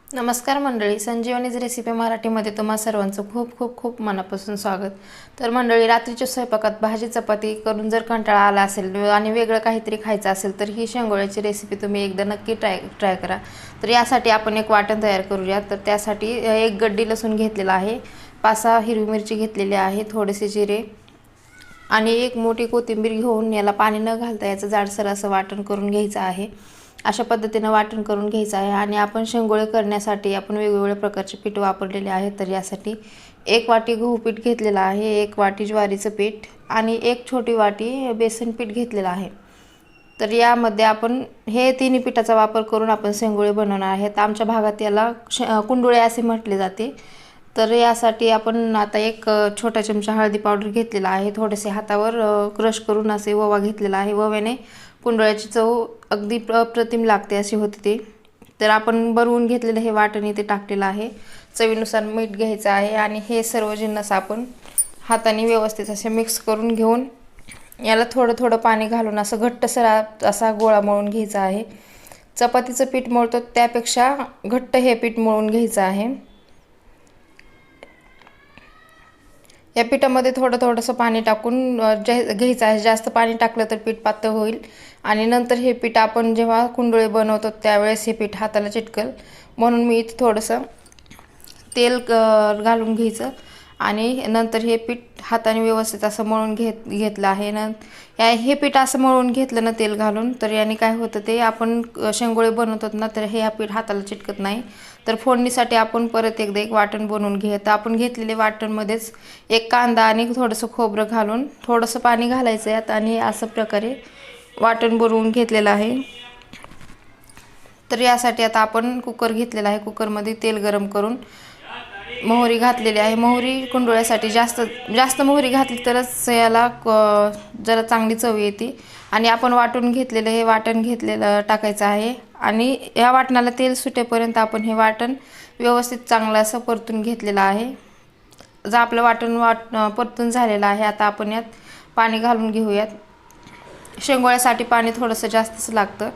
नमस्कार मंडळी, संजीवनीज रेसिपी मराठीमध्ये तुम्हा सर्वांचं खूप खूप खूप मनापासून स्वागत। तर मंडळी, रात्रीच्या स्वयंपाकात भाजी चपाती करून जर कंटाळा आला असेल आणि वेगळं काहीतरी खायचं असेल तर ही शेंगोळ्याची रेसिपी तुम्ही एकदा नक्की ट्राय करा। तर यासाठी आपण एक वाटण तयार करूया। तर त्यासाठी एक गड्डी लसूण घेतलेला आहे, 5-6 हिरवी मिरची घेतलेली आहे, थोडेसे जिरे आणि एक मोठी कोथिंबीर घेऊन याला पाणी न घालता याचं जाडसर असं वाटण करून घ्यायचं आहे। अशा पद्धतीने वाटण करून घ्यायचं आहे। आणि आपण शेंगोळे करण्यासाठी आपण वेगवेगळ्या प्रकारचे पीठ वापरलेले आहेत। तर यासाठी 1 वाटी गहू पीठ घेतलेला आहे, 1 वाटी ज्वारीचं पीठ आणि 1 छोटी वाटी बेसन पीठ घेतलेलं आहे। तर यामध्ये आपण हे तिन्ही पिठाचा वापर करून आपण शेंगोळे बनवणार आहेत। आमच्या भागात याला कुंडुळे असे म्हटले जाते। तर यासाठी आपण आता एक छोटा चमचा हळदी पावडर घेतलेला आहे, थोडेसे हातावर क्रश करून असे ओवा घेतलेला आहे। ओव्याने कुंडळ्याची चव अगदी अप्रतिम लागते अशी होते ते। तर आपण बनवून घेतलेलं हे वाटण इथे टाकलेलं आहे, चवीनुसार मीठ घ्यायचं आहे आणि हे सर्व जिन्नस आपण हाताने व्यवस्थित असे मिक्स करून घेऊन याला थोडं थोडं पाणी घालून असं घट्टसर असा गोळा मळून घ्यायचा आहे। चपातीचं पीठ मळतो त्यापेक्षा घट्ट हे पीठ मळून घ्यायचं आहे। या पिठामध्ये थोडंसं पाणी टाकून घ्यायचं आहे। जास्त पाणी टाकलं तर पीठ पातळ होईल आणि नंतर हे पीठ आपण जेव्हा कुंडळे बनवतो त्यावेळेस हे पीठ हाताला चिटकल, म्हणून मी इथे थोडंसं तेल घालून घ्यायचं आणि नंतर हे पीठ हाताने व्यवस्थित असं मळून घेतलं आहे ना। हे पीठ असं मळून घेतलं ना तेल घालून, तर याने काय होतं ते आपण शेंगोळे बनवतात ना, तर हे पीठ हाताला चिटकत नाही। तर फोडणीसाठी आपण परत एकदा एक वाटण बनवून घेत आपण घेतलेले वाटणमध्येच एक कांदा आणि थोडंसं खोबरं घालून थोडंसं पाणी घालायचं यात आणि असं प्रकारे वाटण बनवून घेतलेलं आहे। तर यासाठी आता आपण कुकर घेतलेला आहे, कुकरमध्ये तेल गरम करून मोहरी घातलेली आहे। मोहरी कुंडळ्यासाठी जास्त मोहरी घातली तरच याला जरा चांगली चव येते। आणि आपण वाटून घेतलेलं हे वाटण टाकायचं आहे आणि या वाटणाला तेल सुटेपर्यंत आपण हे वाटण व्यवस्थित चांगलं असं परतून घेतलेलं आहे। जर आपलं वाटण परतून झालेलं आहे, आता आपण यात पाणी घालून घेऊयात। शेंगोळ्यासाठी पाणी थोडंसं जास्तच लागतं।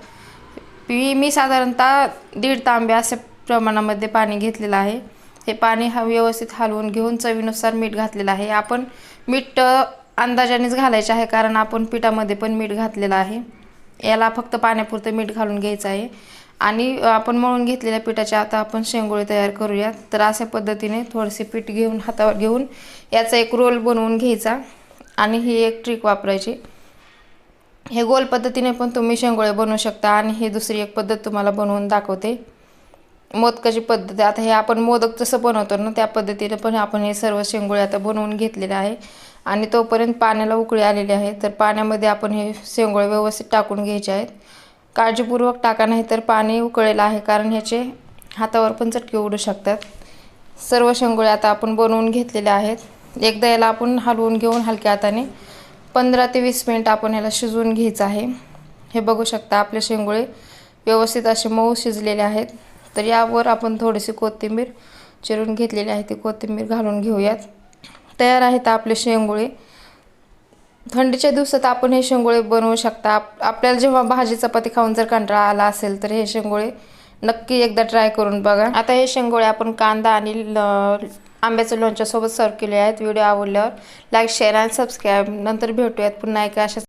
मी साधारणतः 1.5 तांबे अशा प्रमाणामध्ये पाणी घेतलेलं आहे। हे पाणी व्यवस्थित हलवून घेऊन चवीनुसार मीठ घातलेलं आहे। आपण मीठ अंदाजानेच घालायचे आहे, कारण आपण पिठामध्ये पण मीठ घातलेलं आहे। याला फक्त पाण्यापुरतं मीठ घालून घ्यायचं आहे आणि आपण मळून घेतलेल्या पिठाचे आता आपण शेंगोळे तयार करूयात। तर अशा पद्धतीने थोडेसे पीठ घेऊन हातावर घेऊन याचा एक रोल बनवून घ्यायचा आणि ही एक ट्रिक वापरायची। हे गोल पद्धतीने पण तुम्ही शेंगोळे बनवू शकता आणि हे दुसरी एक पद्धत तुम्हाला बनवून दाखवते, मोदकाची पद्धत। आता हे आपण मोदक जसं बनवतो ना त्या पद्धतीने पण आपण हे सर्व शेंगोळे आता बनवून घेतलेले आहे आणि तोपर्यंत पाण्याला उकळी आलेली आहे। तर पाण्यामध्ये आपण हे शेंगोळे व्यवस्थित टाकून घ्यायचे आहेत। काळजीपूर्वक टाका, नाही तर पाणी उकळलेलं आहे, कारण ह्याचे हातावर पण चटके उडू शकतात। सर्व शेंगोळे आता आपण बनवून घेतलेले आहेत। एकदा याला आपण हलवून घेऊन हलक्या हाताने 15 ते 20 मिनिट आपण याला शिजवून घ्यायचं आहे। हे बघू शकता आपले शेंगोळे व्यवस्थित असे मऊ शिजलेले आहेत। तर यावर आपण थोडीशी कोथिंबीर चिरून घेतलेली आहे, ती कोथिंबीर घालून घेऊयात। तयार आहेत आपले शेंगोळे। थंडीच्या दिवसात आपण हे शेंगोळे बनवू शकता। आपल्याला जेव्हा भाजी चपाती खाऊन जर कंटाळा आला असेल तर हे शेंगोळे नक्की एकदा ट्राय करून बघा। आता हे शेंगोळे आपण कांदा आणि आंब्याच्या लोणच्यासोबत सर्व केले आहेत। व्हिडिओ आवडल्यावर लाईक, शेअर आणि सबस्क्राईब। नंतर भेटूयात पुन्हा एका अशा